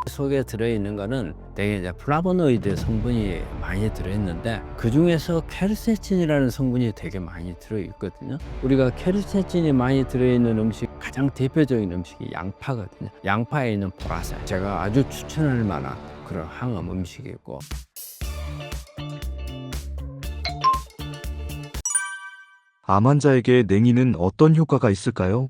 속에 들어있는 거는 되게 이제 플라보노이드 성분이 많이 들어있는데 그 중에서 케르세친이라는 성분이 되게 많이 들어있거든요. 우리가 케르세친이 많이 들어있는 음식, 가장 대표적인 음식이 양파거든요. 양파에 있는 보라색, 제가 아주 추천할 만한 그런 항암 음식이고. 암 환자에게 냉이는 어떤 효과가 있을까요?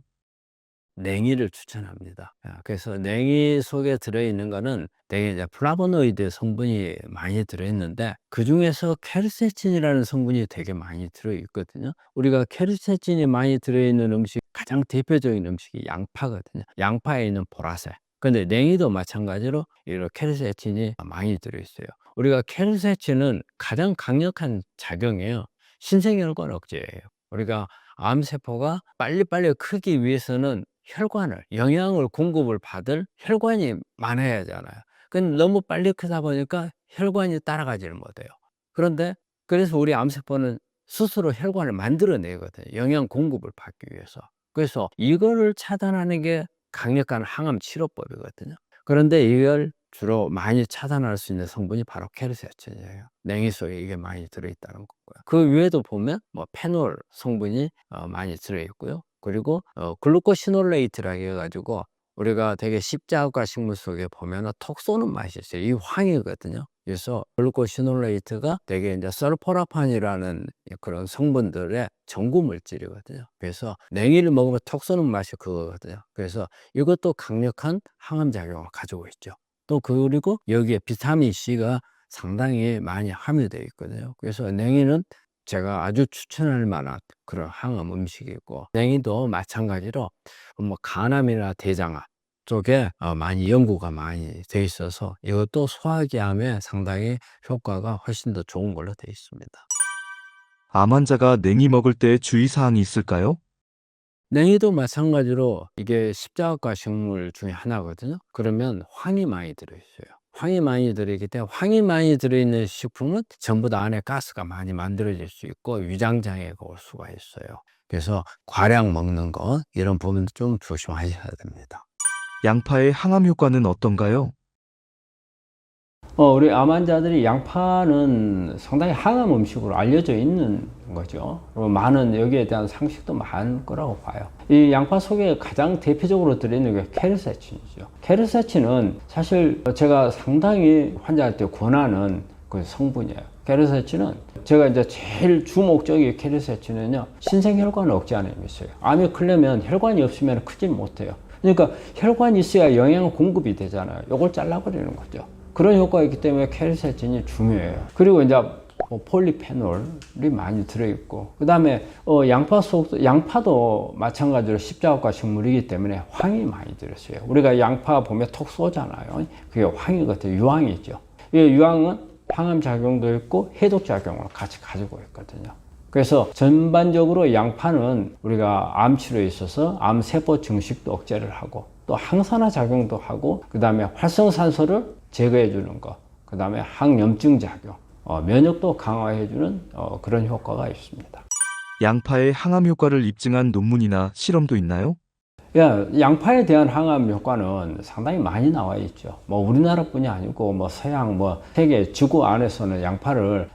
냉이를 추천합니다. 그래서 냉이 속에 들어있는 거는 되게 이제 플라보노이드 성분이 많이 들어있는데 그 중에서 케르세친이라는 성분이 되게 많이 들어있거든요. 우리가 케르세친이 많이 들어있는 음식, 가장 대표적인 음식이 양파거든요. 양파에 있는 보라색. 근데 냉이도 마찬가지로 이런 케르세친이 많이 들어있어요. 우리가 케르세친은 가장 강력한 작용이에요. 신생혈관 억제예요. 우리가 암세포가 빨리빨리 크기 위해서는 혈관을, 영양을 공급을 받을 혈관이 많아야 하잖아요. 근데 너무 빨리 크다 보니까 혈관이 따라가지를 못해요. 그런데 그래서 우리 암세포는 스스로 혈관을 만들어내거든요. 영양 공급을 받기 위해서. 그래서 이거를 차단하는 게 강력한 항암 치료법이거든요. 그런데 이걸 주로 많이 차단할 수 있는 성분이 바로 케르세친이에요. 냉이 속에 이게 많이 들어있다는 거고요. 그 외에도 보면 뭐 페놀 성분이 많이 들어있고요. 그리고 글루코시놀레이트라고 해가지고 우리가 되게 십자가 식물 속에 보면은 톡 쏘는 맛이 있어요. 이 황이거든요. 그래서 글루코시놀레이트가 되게 이제 설포라판이라는 그런 성분들의 전구 물질이거든요. 그래서 냉이를 먹으면 톡 쏘는 맛이 그거거든요. 그래서 이것도 강력한 항암 작용을 가지고 있죠. 또 그리고 여기에 비타민 C가 상당히 많이 함유되어 있거든요. 그래서 냉이는 제가 아주 추천할 만한 그런 항암 음식이고, 냉이도 마찬가지로 뭐 간암이나 대장암 쪽에 많이 연구가 많이 돼 있어서 이것도 소화기암에 상당히 효과가 훨씬 더 좋은 걸로 돼 있습니다. 암 환자가 냉이 먹을 때 주의사항이 있을까요? 냉이도 마찬가지로 이게 십자가 식물 중에 하나거든요. 그러면 황이 많이 들어있어요. 황이 많이 들어있기 때문에, 황이 많이 들어있는 식품은 전부 다 안에 가스가 많이 만들어질 수 있고 위장장애가 올 수가 있어요. 그래서 과량 먹는 거, 이런 부분도 좀 조심하셔야 됩니다. 양파의 항암 효과는 어떤가요? 우리 암 환자들이 양파는 상당히 항암 음식으로 알려져 있는 거죠. 그리고 많은, 여기에 대한 상식도 많을 거라고 봐요. 이 양파 속에 가장 대표적으로 들어있는 게 케르세친이죠. 케르세친은 사실 제가 상당히 환자한테 권하는 그 성분이에요. 케르세친은 제가 이제 제일 주목적인 케르세친은요, 신생혈관 억제하는 게 있어요. 암이 크려면 혈관이 없으면 크지 못해요. 그러니까 혈관이 있어야 영양 공급이 되잖아요. 이걸 잘라버리는 거죠. 그런 효과가 있기 때문에 케르세친이 중요해요. 그리고 이제 폴리페놀이 많이 들어있고, 그 다음에 양파도 마찬가지로 십자가 식물이기 때문에 황이 많이 들었어요. 우리가 양파 보면 톡 쏘잖아요. 그게 황이거든요. 유황이죠. 이 유황은 항암 작용도 있고 해독 작용을 같이 가지고 있거든요. 그래서 전반적으로 양파는 우리가 암 치료에 있어서 암세포 증식도 억제를 하고, 또 항산화 작용도 하고, 그 다음에 활성산소를 제거해 주는 거, 그 다음에 항염증 작용, 면역도 강화해 주는 그런 효과가 있습니다. 양파의 항암 효과를 입증한 논문이나 실험도 있나요? 양파에 대한 항암 효과는 상당히 많이 나와 있죠. 뭐 우리나라뿐이 아니고 뭐 서양, 뭐 세계 지구 안에서는 양파를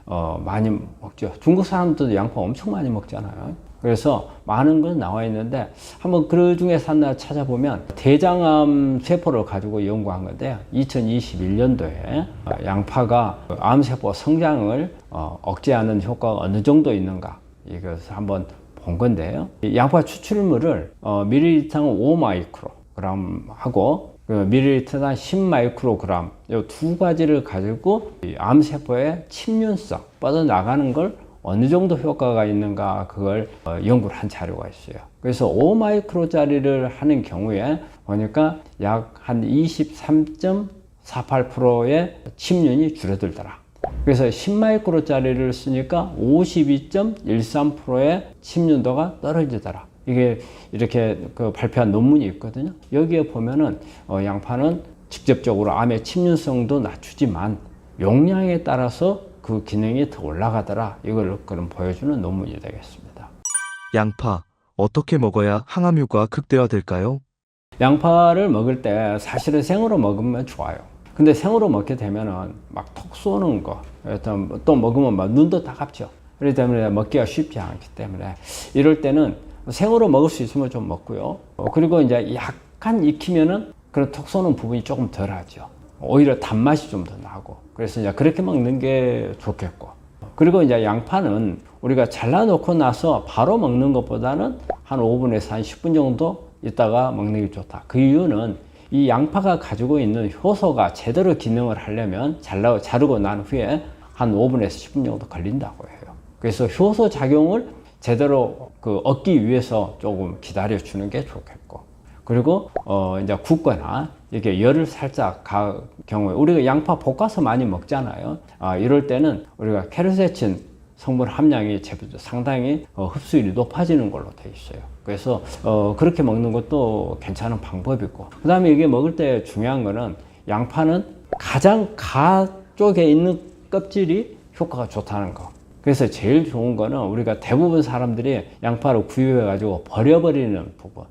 많이 먹죠. 중국 사람들도 양파 엄청 많이 먹잖아요. 그래서 많은 건 나와 있는데, 한번 그 중에서 하나 찾아보면 대장암 세포를 가지고 연구한 건데, 2021년도에 양파가 암세포 성장을 억제하는 효과가 어느 정도 있는가, 이것을 한번 본 건데요. 양파 추출물을 밀리리터당 5마이크로그램 하고 밀리리터당 10마이크로그램, 이 두 가지를 가지고 암세포의 침륜성, 뻗어나가는 걸 어느 정도 효과가 있는가, 그걸 연구를 한 자료가 있어요. 그래서 5마이크로짜리를 하는 경우에 보니까 약 한 23.48%의 침륜이 줄어들더라. 그래서 10마이크로짜리를 쓰니까 52.13%의 침륜도가 떨어지더라. 이게 이렇게 발표한 논문이 있거든요. 여기에 보면은 양파는 직접적으로 암의 침륜성도 낮추지만 용량에 따라서 그 기능이 더 올라가더라. 이걸 그럼 보여주는 논문이 되겠습니다. 양파, 어떻게 먹어야 항암 효과가 극대화될까요? 양파를 먹을 때 사실은 생으로 먹으면 좋아요. 근데 생으로 먹게 되면은 막 톡 쏘는 거, 일단 또 먹으면 막 눈도 따갑죠. 그렇기 때문에 먹기가 쉽지 않기 때문에 이럴 때는 생으로 먹을 수 있으면 좀 먹고요. 그리고 이제 약간 익히면은 그런 톡 쏘는 부분이 조금 덜하죠. 오히려 단맛이 좀 더 나고. 그래서 이제 그렇게 먹는 게 좋겠고. 그리고 이제 양파는 우리가 잘라놓고 나서 바로 먹는 것보다는 한 5분에서 한 10분 정도 있다가 먹는 게 좋다. 그 이유는 이 양파가 가지고 있는 효소가 제대로 기능을 하려면 자르고 난 후에 한 5분에서 10분 정도 걸린다고 해요. 그래서 효소 작용을 제대로 얻기 위해서 조금 기다려 주는 게 좋겠고. 그리고 이제 굽거나 이렇게 열을 살짝 경우에 우리가 양파 볶아서 많이 먹잖아요. 이럴 때는 우리가 케르세친 성분 함량이 상당히 흡수율이 높아지는 걸로 되어 있어요. 그래서 그렇게 먹는 것도 괜찮은 방법이고, 그 다음에 이게 먹을 때 중요한 거는 양파는 가장 가 쪽에 있는 껍질이 효과가 좋다는 거. 그래서 제일 좋은 거는 우리가 대부분 사람들이 양파를 구입해 가지고 버려버리는 부분,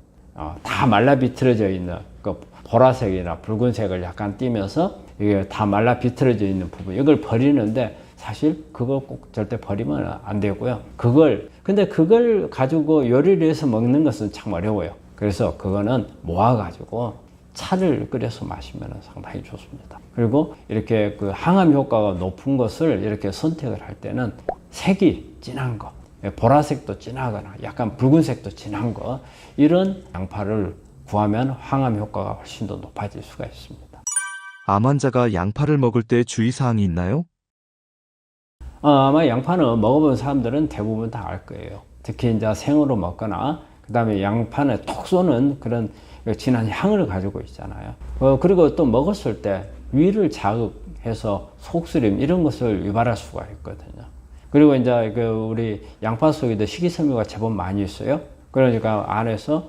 다 말라 비틀어져 있는 그 보라색이나 붉은색을 약간 띠면서 이게 다 말라 비틀어져 있는 부분, 이걸 버리는데 사실 그거 꼭 절대 버리면 안 되고요. 근데 그걸 가지고 요리를 해서 먹는 것은 참 어려워요. 그래서 그거는 모아가지고 차를 끓여서 마시면 상당히 좋습니다. 그리고 이렇게 그 항암 효과가 높은 것을 이렇게 선택을 할 때는 색이 진한 거, 보라색도 진하거나 약간 붉은색도 진한 거, 이런 양파를 구하면 항암 효과가 훨씬 더 높아질 수가 있습니다. 암 환자가 양파를 먹을 때 주의사항이 있나요? 아마 양파는 먹어본 사람들은 대부분 다 알 거예요. 특히 이제 생으로 먹거나, 그 다음에 양파는 톡 쏘는 그런 진한 향을 가지고 있잖아요. 그리고 또 먹었을 때 위를 자극해서 속쓰림 이런 것을 유발할 수가 있거든요. 그리고 이제 우리 양파 속에도 식이섬유가 제법 많이 있어요. 그러니까 안에서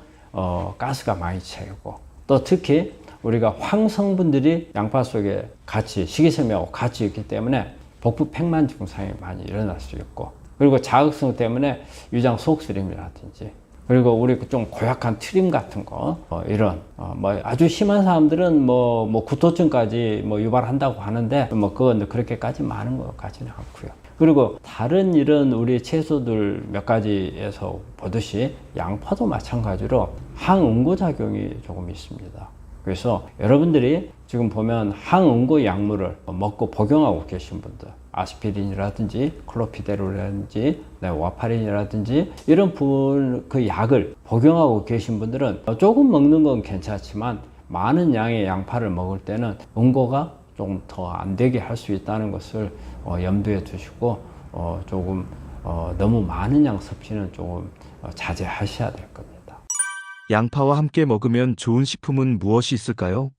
가스가 많이 차고, 또 특히 우리가 황성분들이 양파 속에 같이 식이섬유하고 같이 있기 때문에 복부 팽만 증상이 많이 일어날 수 있고, 그리고 자극성 때문에 위장 속쓰림이라든지, 그리고 우리 좀 고약한 트림 같은 거, 이런 뭐 아주 심한 사람들은 뭐 구토증까지 유발한다고 하는데, 그건 그렇게까지 많은 것 같지는 않고요. 그리고 다른 이런 우리 채소들 몇 가지에서 보듯이 양파도 마찬가지로 항응고 작용이 조금 있습니다. 그래서 여러분들이 지금 보면 항응고 약물을 먹고 복용하고 계신 분들, 아스피린이라든지 클로피데롤이라든지 와파린이라든지 이런 그 약을 복용하고 계신 분들은 조금 먹는 건 괜찮지만 많은 양의 양파를 먹을 때는 응고가 조금 더 안 되게 할 수 있다는 것을 염두에 두시고 조금 너무 많은 양 섭취는 조금 자제하셔야 될 겁니다. 양파와 함께 먹으면 좋은 식품은 무엇이 있을까요?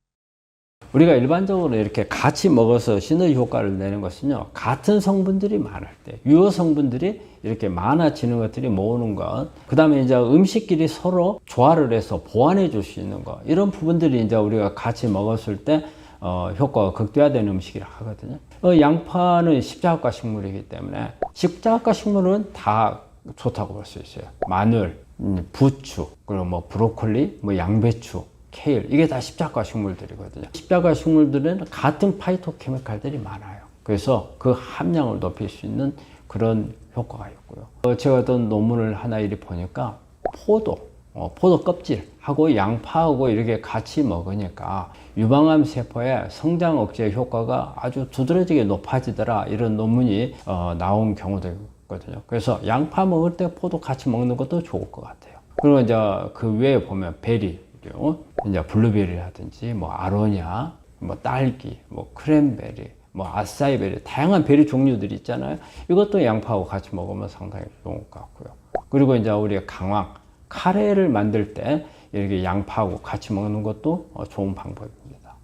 우리가 일반적으로 이렇게 같이 먹어서 시너지 효과를 내는 것은요, 같은 성분들이 많을 때, 유효 성분들이 이렇게 많아지는 것들이 모으는 것, 그 다음에 이제 음식끼리 서로 조화를 해서 보완해 줄 수 있는 것, 이런 부분들이 이제 우리가 같이 먹었을 때 효과가 극대화되는 음식이라 하거든요. 양파는 십자합과 식물이기 때문에 십자합과 식물은 다 좋다고 볼 수 있어요. 마늘, 부추, 그리고 브로콜리, 양배추, 케일, 이게 다 십자가 식물들이거든요. 십자가 식물들은 같은 파이토케미칼들이 많아요. 그래서 그 함량을 높일 수 있는 그런 효과가 있고요. 제가 어떤 논문을 하나 이리 보니까 포도 껍질하고 양파하고 이렇게 같이 먹으니까 유방암 세포의 성장 억제 효과가 아주 두드러지게 높아지더라, 이런 논문이 나온 경우도 있거든요. 그래서 양파 먹을 때 포도 같이 먹는 것도 좋을 것 같아요. 그리고 이제 그 외에 보면 베리, 이제 블루베리라든지 아로니아, 딸기, 크랜베리, 아싸이베리, 다양한 베리 종류들이 있잖아요. 이것도 양파하고 같이 먹으면 상당히 좋은 것 같고요. 그리고 이제 우리가 강황, 카레를 만들 때 이렇게 양파하고 같이 먹는 것도 좋은 방법입니다.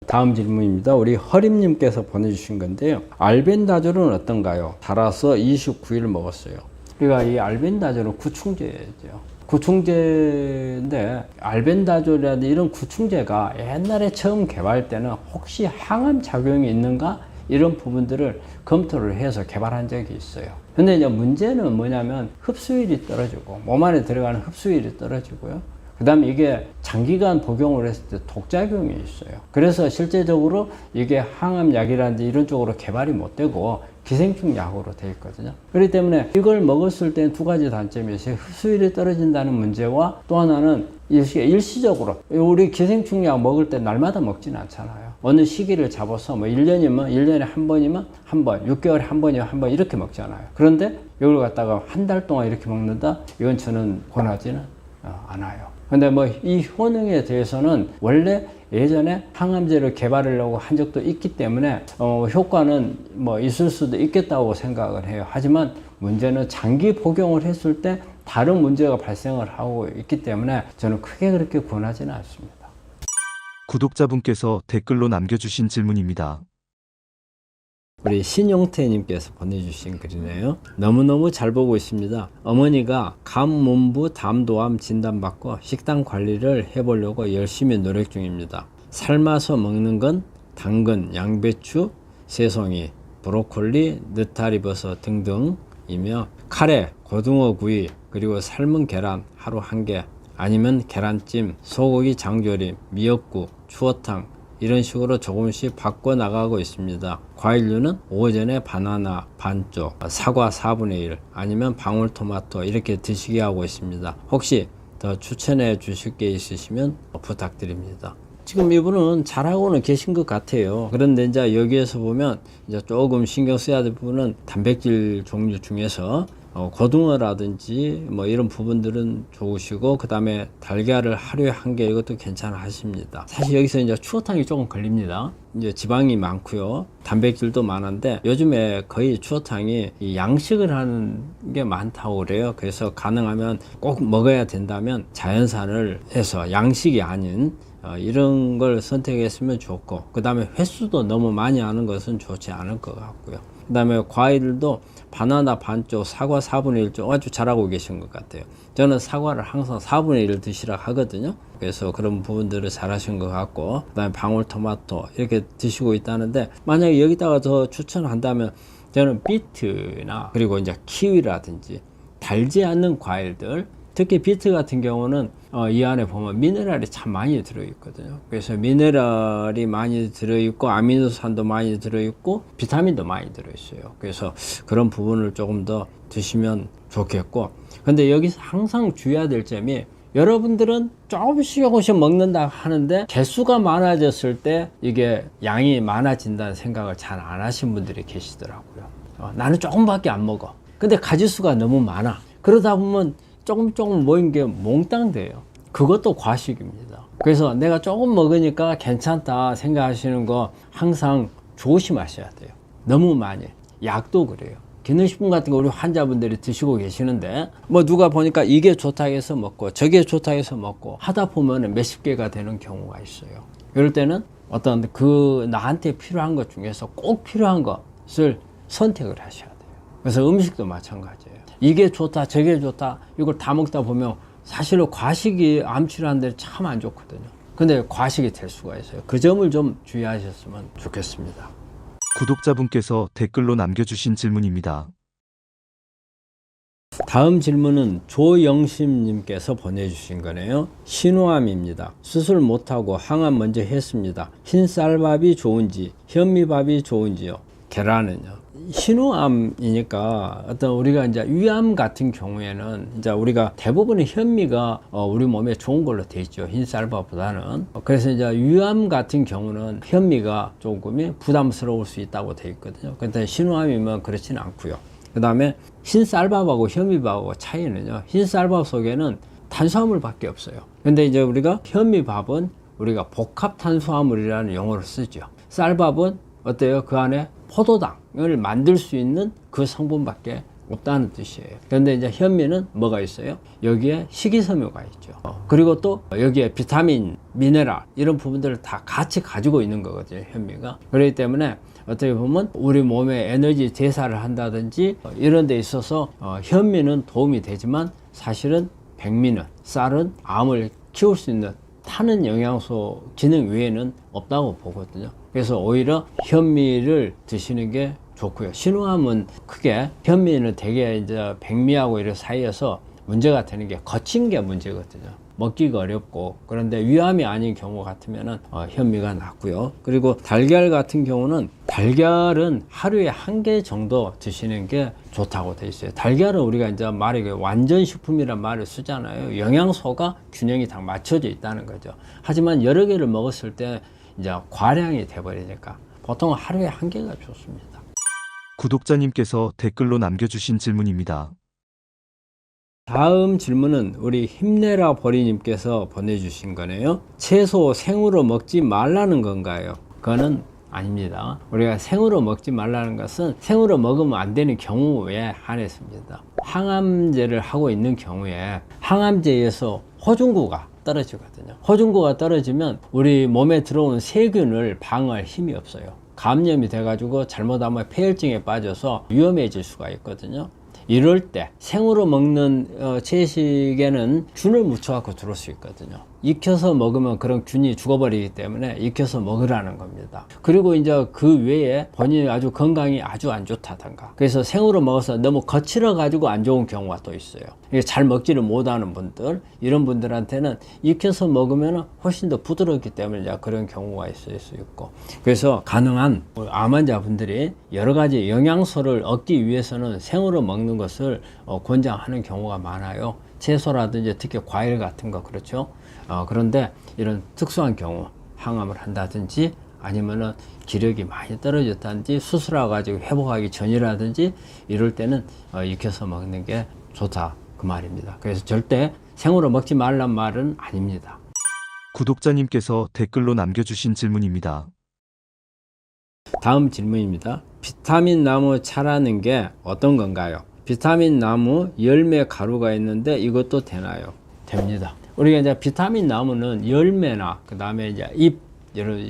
다음 질문입니다. 우리 허림님께서 보내주신 건데요. 알벤다졸은 어떤가요? 달아서 29일 먹었어요. 우리가 이 알벤다졸은 구충제죠. 구충제인데 알벤다졸이라든지 이런 구충제가 옛날에 처음 개발 때는 혹시 항암 작용이 있는가, 이런 부분들을 검토를 해서 개발한 적이 있어요. 근데 이제 문제는 뭐냐면 흡수율이 떨어지고, 몸 안에 들어가는 흡수율이 떨어지고요. 그 다음에 이게 장기간 복용을 했을 때 독작용이 있어요. 그래서 실제적으로 이게 항암약이라든지 이런 쪽으로 개발이 못 되고 기생충 약으로 되어 있거든요. 그렇기 때문에 이걸 먹었을 때 두 가지 단점이 있어요. 흡수율이 떨어진다는 문제와 또 하나는 일시적으로 우리 기생충 약 먹을 때 날마다 먹지는 않잖아요. 어느 시기를 잡아서 뭐 1년이면 1년에 한 번이면 한 번, 6개월에 한 번이면 한 번 이렇게 먹잖아요. 그런데 이걸 갖다가 한 달 동안 이렇게 먹는다? 이건 저는 권하지는 않아요. 근데 뭐 이 효능에 대해서는 원래 예전에 항암제를 개발하려고 한 적도 있기 때문에 효과는 뭐 있을 수도 있겠다고 생각을 해요. 하지만 문제는 장기 복용을 했을 때 다른 문제가 발생을 하고 있기 때문에 저는 크게 그렇게 권하지는 않습니다. 구독자분께서 댓글로 남겨주신 질문입니다. 우리 신용태님께서 보내주신 글이네요. 너무너무 잘 보고 있습니다. 어머니가 가문부 담도암 진단받고 식단 관리를 해보려고 열심히 노력 중입니다. 삶아서 먹는 건 당근, 양배추, 새송이, 브로콜리, 느타리버섯 등등이며 카레, 고등어 구이, 그리고 삶은 계란 하루 1개, 아니면 계란찜, 소고기 장조림, 미역국, 추어탕 이런 식으로 조금씩 바꿔나가고 있습니다. 과일류는 오전에 바나나 반쪽, 사과 4분의 1, 아니면 방울토마토 이렇게 드시게 하고 있습니다. 혹시 더 추천해 주실 게 있으시면 부탁드립니다. 지금 이분은 잘하고는 계신 것 같아요. 그런데 이제 여기에서 보면 이제 조금 신경 써야 될 부분은 단백질 종류 중에서 고등어라든지 뭐 이런 부분들은 좋으시고, 그 다음에 달걀을 하루에 1개 이것도 괜찮아 하십니다. 사실 여기서 이제 추어탕이 조금 걸립니다. 이제 지방이 많고요, 단백질도 많은데 요즘에 거의 추어탕이 이 양식을 하는 게 많다고 그래요. 그래서 가능하면 꼭 먹어야 된다면 자연산을 해서 양식이 아닌 이런 걸 선택했으면 좋고, 그 다음에 횟수도 너무 많이 하는 것은 좋지 않을 것 같고요. 그 다음에 과일도 바나나 반쪽, 사과 4분의 1쪽 아주 잘하고 계신 것 같아요. 저는 사과를 항상 4분의 1을 드시라 하거든요. 그래서 그런 부분들을 잘하신 것 같고, 그 다음에 방울토마토 이렇게 드시고 있다는데, 만약에 여기다가 더 추천한다면 저는 비트나 그리고 이제 키위라든지 달지 않는 과일들, 특히 비트 같은 경우는 이 안에 보면 미네랄이 참 많이 들어있거든요. 그래서 미네랄이 많이 들어있고 아미노산도 많이 들어있고 비타민도 많이 들어있어요. 그래서 그런 부분을 조금 더 드시면 좋겠고, 근데 여기서 항상 주의해야 될 점이, 여러분들은 조금씩 먹는다 하는데 개수가 많아졌을 때 이게 양이 많아진다는 생각을 잘 안 하신 분들이 계시더라고요. 나는 조금밖에 안 먹어. 근데 가지수가 너무 많아. 그러다 보면 조금 모인 게 몽땅 돼요. 그것도 과식입니다. 그래서 내가 조금 먹으니까 괜찮다 생각하시는 거 항상 조심하셔야 돼요. 너무 많이. 약도 그래요. 기능식품 같은 거 우리 환자분들이 드시고 계시는데, 뭐 누가 보니까 이게 좋다 해서 먹고 저게 좋다 해서 먹고 하다 보면 몇십 개가 되는 경우가 있어요. 이럴 때는 어떤 나한테 필요한 것 중에서 꼭 필요한 것을 선택을 하셔야 돼요. 그래서 음식도 마찬가지예요. 이게 좋다 저게 좋다 이걸 다 먹다 보면 사실은 과식이 암 치료하는 데 참 안 좋거든요. 근데 과식이 될 수가 있어요. 그 점을 좀 주의하셨으면 좋겠습니다. 구독자분께서 댓글로 남겨주신 질문입니다. 다음 질문은 조영심님께서 보내주신 거네요. 신우암입니다. 수술 못하고 항암 먼저 했습니다. 흰쌀밥이 좋은지 현미밥이 좋은지요? 계란은요? 신우암이니까 어떤 우리가 이제 위암 같은 경우에는 이제 우리가 대부분의 현미가 우리 몸에 좋은 걸로 돼 있죠. 흰쌀밥보다는. 그래서 이제 위암 같은 경우는 현미가 조금이 부담스러울 수 있다고 돼 있거든요. 근데 신우암이면 그렇지는 않고요. 그 다음에 흰쌀밥하고 현미밥하고 차이는요, 흰쌀밥 속에는 탄수화물밖에 없어요. 근데 이제 우리가 현미밥은 우리가 복합 탄수화물이라는 용어를 쓰죠. 쌀밥은 어때요? 그 안에 포도당을 만들 수 있는 그 성분밖에 없다는 뜻이에요. 그런데 이제 현미는 뭐가 있어요? 여기에 식이섬유가 있죠. 그리고 또 여기에 비타민, 미네랄 이런 부분들을 다 같이 가지고 있는 거거든요, 현미가. 그렇기 때문에 어떻게 보면 우리 몸에 에너지 대사를 한다든지 이런 데 있어서 현미는 도움이 되지만, 사실은 백미는, 쌀은 암을 키울 수 있는 타는 영양소 기능 외에는 없다고 보거든요. 그래서 오히려 현미를 드시는 게 좋고요. 신우암은 크게, 현미는 되게 이제 백미하고 이런 사이에서 문제가 되는 게 거친 게 문제거든요. 먹기가 어렵고, 그런데 위암이 아닌 경우 같으면은 현미가 낫고요. 그리고 달걀 같은 경우는 달걀은 하루에 1개 정도 드시는 게 좋다고 돼 있어요. 달걀은 우리가 이제 말이 완전 식품이란 말을 쓰잖아요. 영양소가 균형이 다 맞춰져 있다는 거죠. 하지만 여러 개를 먹었을 때 이제 과량이 돼버리니까 보통 하루에 1개가 좋습니다. 구독자님께서 댓글로 남겨주신 질문입니다. 다음 질문은 우리 힘내라 보리님께서 보내주신 거네요. 채소 생으로 먹지 말라는 건가요? 그거는 아닙니다. 우리가 생으로 먹지 말라는 것은 생으로 먹으면 안 되는 경우에 한해서입니다. 항암제를 하고 있는 경우에 항암제에서 호중구가 떨어지거든요. 호중구가 떨어지면 우리 몸에 들어온 세균을 방어할 힘이 없어요. 감염이 돼가지고 잘못하면 폐혈증에 빠져서 위험해질 수가 있거든요. 이럴 때 생으로 먹는 채식에는 균을 묻혀갖고 들어올 수 있거든요. 익혀서 먹으면 그런 균이 죽어버리기 때문에 익혀서 먹으라는 겁니다. 그리고 이제 그 외에 본인이 아주 건강이 아주 안 좋다던가, 그래서 생으로 먹어서 너무 거칠어 가지고 안 좋은 경우가 또 있어요. 잘 먹지를 못하는 분들, 이런 분들한테는 익혀서 먹으면 훨씬 더 부드럽기 때문에 이제 그런 경우가 있을 수 있고, 그래서 가능한 암 환자분들이 여러 가지 영양소를 얻기 위해서는 생으로 먹는 것을 권장하는 경우가 많아요. 채소라든지 특히 과일 같은 거, 그렇죠. 그런데 이런 특수한 경우, 항암을 한다든지 아니면은 기력이 많이 떨어졌다든지 수술하고 가지고 회복하기 전이라든지 이럴 때는 익혀서 먹는 게 좋다, 그 말입니다. 그래서 절대 생으로 먹지 말란 말은 아닙니다. 구독자님께서 댓글로 남겨주신 질문입니다. 다음 질문입니다. 비타민 나무 차라는 게 어떤 건가요? 비타민 나무 열매 가루가 있는데 이것도 되나요? 됩니다. 우리가 이제 비타민 나무는 열매나 그 다음에 이제 잎,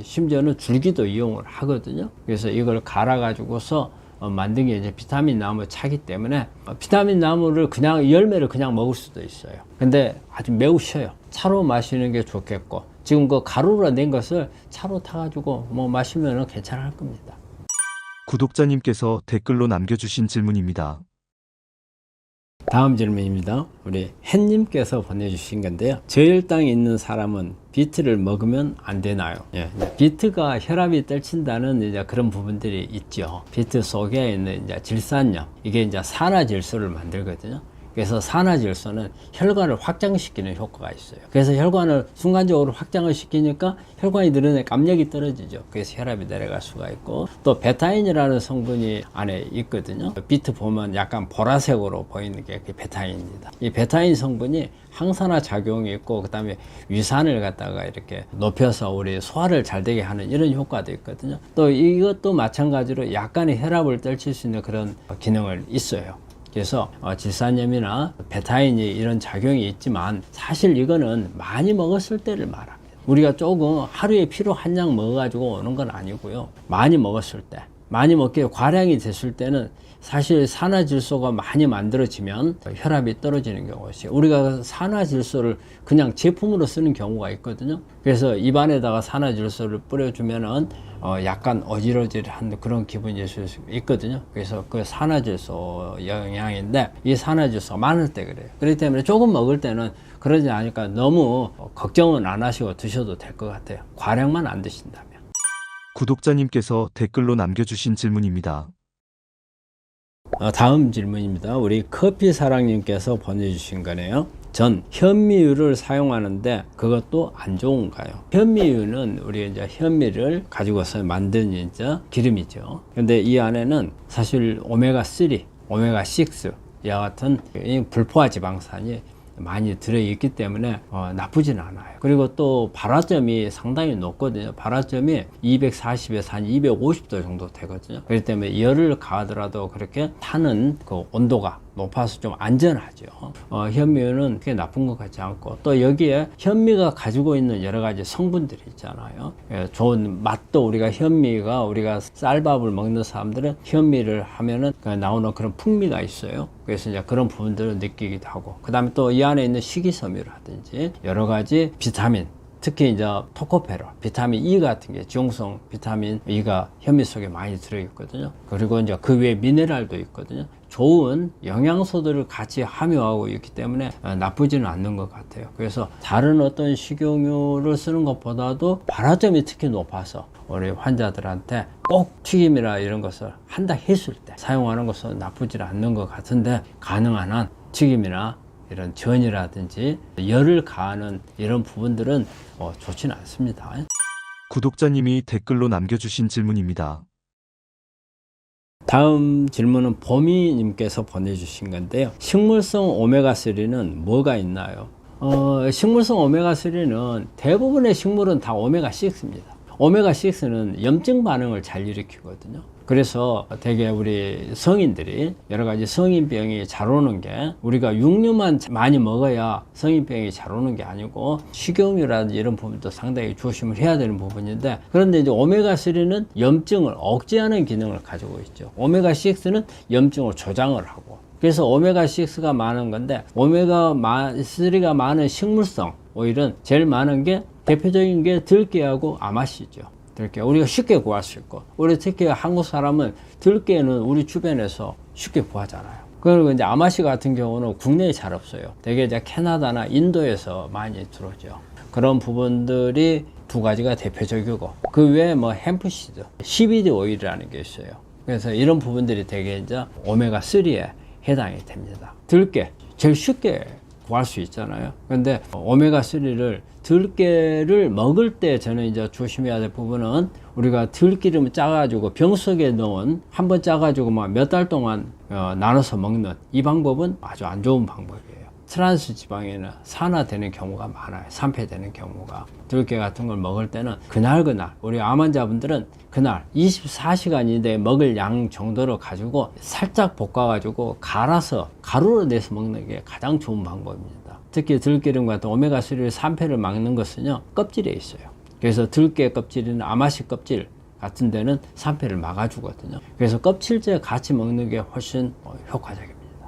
심지어는 줄기도 이용을 하거든요. 그래서 이걸 갈아 가지고서 만든 게 이제 비타민 나무 차기 때문에 비타민 나무를 그냥 열매를 그냥 먹을 수도 있어요. 근데 아주 매우 쉬워요. 차로 마시는 게 좋겠고, 지금 그 가루로 낸 것을 차로 타가지고 뭐 마시면 괜찮을 겁니다. 구독자님께서 댓글로 남겨주신 질문입니다. 다음 질문입니다. 우리 햇님께서 보내주신 건데요. 저혈당이 있는 사람은 비트를 먹으면 안 되나요? 예, 비트가 혈압이 떨친다는 이제 그런 부분들이 있죠. 비트 속에 있는 이제 질산염, 이게 이제 산화질소를 만들거든요. 그래서 산화질소는 혈관을 확장시키는 효과가 있어요. 그래서 혈관을 순간적으로 확장을 시키니까 혈관이 늘어나니까 압력이 떨어지죠. 그래서 혈압이 내려갈 수가 있고, 또 베타인이라는 성분이 안에 있거든요. 비트 보면 약간 보라색으로 보이는 게 그 베타인입니다. 이 베타인 성분이 항산화 작용이 있고, 그 다음에 위산을 갖다가 이렇게 높여서 우리 소화를 잘 되게 하는 이런 효과도 있거든요. 또 이것도 마찬가지로 약간의 혈압을 떨칠 수 있는 그런 기능을 있어요. 그래서 질산염이나 베타인이 이런 작용이 있지만 사실 이거는 많이 먹었을 때를 말합니다. 우리가 조금 하루에 필요 한 약 먹어가지고 오는 건 아니고요. 많이 먹었을 때, 많이 먹게 과량이 됐을 때는 사실 산화질소가 많이 만들어지면 혈압이 떨어지는 경우가 있어요. 우리가 산화질소를 그냥 제품으로 쓰는 경우가 있거든요. 그래서 입안에다가 산화질소를 뿌려주면은 약간 어지러질한 그런 기분이 있을 수 있거든요. 그래서 그 산화질소 영양인데, 이 산화질소가 많을 때 그래요. 그렇기 때문에 조금 먹을 때는 그러지 않으니까 너무 걱정은 안 하시고 드셔도 될 것 같아요. 과량만 안 드신다면. 구독자님께서 댓글로 남겨주신 질문입니다. 다음 질문입니다. 우리 커피사랑님께서 보내주신 거네요. 전 현미유를 사용하는데 그것도 안 좋은가요? 현미유는 우리 이제 현미를 가지고서 만든 이제 기름이죠. 근데 이 안에는 사실 오메가3, 오메가6 이와 같은 이 불포화 지방산이 많이 들어있기 때문에 나쁘진 않아요. 그리고 또 발화점이 상당히 높거든요. 발화점이 240에서 한 250도 정도 되거든요. 그렇기 때문에 열을 가하더라도 그렇게 타는 그 온도가 높아서 좀 안전하죠. 현미유는 그게 나쁜 것 같지 않고, 또 여기에 현미가 가지고 있는 여러 가지 성분들이 있잖아요. 좋은 맛도, 우리가 현미가, 우리가 쌀밥을 먹는 사람들은 현미를 하면은 나오는 그런 풍미가 있어요. 그래서 이제 그런 부분들을 느끼기도 하고, 그 다음에 또 이 안에 있는 식이섬유라든지 여러 가지 비타민, 특히 이제 토코페롤, 비타민 E 같은 게, 지용성 비타민 E가 현미 속에 많이 들어있거든요. 그리고 이제 그 외에 미네랄도 있거든요. 좋은 영양소들을 같이 함유하고 있기 때문에 나쁘지는 않는 것 같아요. 그래서 다른 어떤 식용유를 쓰는 것보다도 발화점이 특히 높아서 우리 환자들한테 꼭 튀김이나 이런 것을 한다 했을 때 사용하는 것은 나쁘지 않는 것 같은데, 가능한 한 튀김이나 이런 전이라든지 열을 가하는 이런 부분들은 좋지는 않습니다. 구독자님이 댓글로 남겨주신 질문입니다. 다음 질문은 보미님께서 보내주신 건데요. 식물성 오메가3는 뭐가 있나요? 식물성 오메가3는 대부분의 식물은 다 오메가6입니다. 오메가6는 염증 반응을 잘 일으키거든요. 그래서 되게 우리 성인들이 여러 가지 성인병이 잘 오는 게, 우리가 육류만 많이 먹어야 성인병이 잘 오는 게 아니고 식용유라든지 이런 부분도 상당히 조심을 해야 되는 부분인데, 그런데 이제 오메가3는 염증을 억제하는 기능을 가지고 있죠. 오메가6는 염증을 조장을 하고, 그래서 오메가6가 많은 건데, 오메가3가 많은 식물성 오일은 제일 많은 게, 대표적인 게 들깨하고 아마씨죠. 들깨 우리가 쉽게 구할 수 있고, 우리 특히 한국 사람은 들깨는 우리 주변에서 쉽게 구하잖아요. 그리고 이제 아마씨 같은 경우는 국내에 잘 없어요. 되게 이제 캐나다나 인도에서 많이 들어오죠. 그런 부분들이 두 가지가 대표적이고, 그 외에 뭐 햄프시드, CBD 오일이라는 게 있어요. 그래서 이런 부분들이 되게 이제 오메가3에 해당이 됩니다. 들깨 제일 쉽게 구할 수 있잖아요. 근데 오메가3를 들깨를 먹을 때 저는 이제 조심해야 될 부분은, 우리가 들기름을 짜가지고 병 속에 넣은, 한번 짜가지고 막 몇 달 동안 나눠서 먹는 이 방법은 아주 안 좋은 방법이에요. 트란스 지방에는 산화되는 경우가 많아요. 산패되는 경우가. 들깨 같은 걸 먹을 때는 그날 우리 암 환자분들은 그날 24시간 이내에 먹을 양 정도로 가지고 살짝 볶아가지고 갈아서 가루로 내서 먹는 게 가장 좋은 방법입니다. 특히 들기름 같은 오메가3 산패를 막는 것은요, 껍질에 있어요. 그래서 들깨 껍질이나 아마씨 껍질 같은 데는 산패를 막아주거든요. 그래서 껍질째 같이 먹는 게 훨씬 효과적이에요.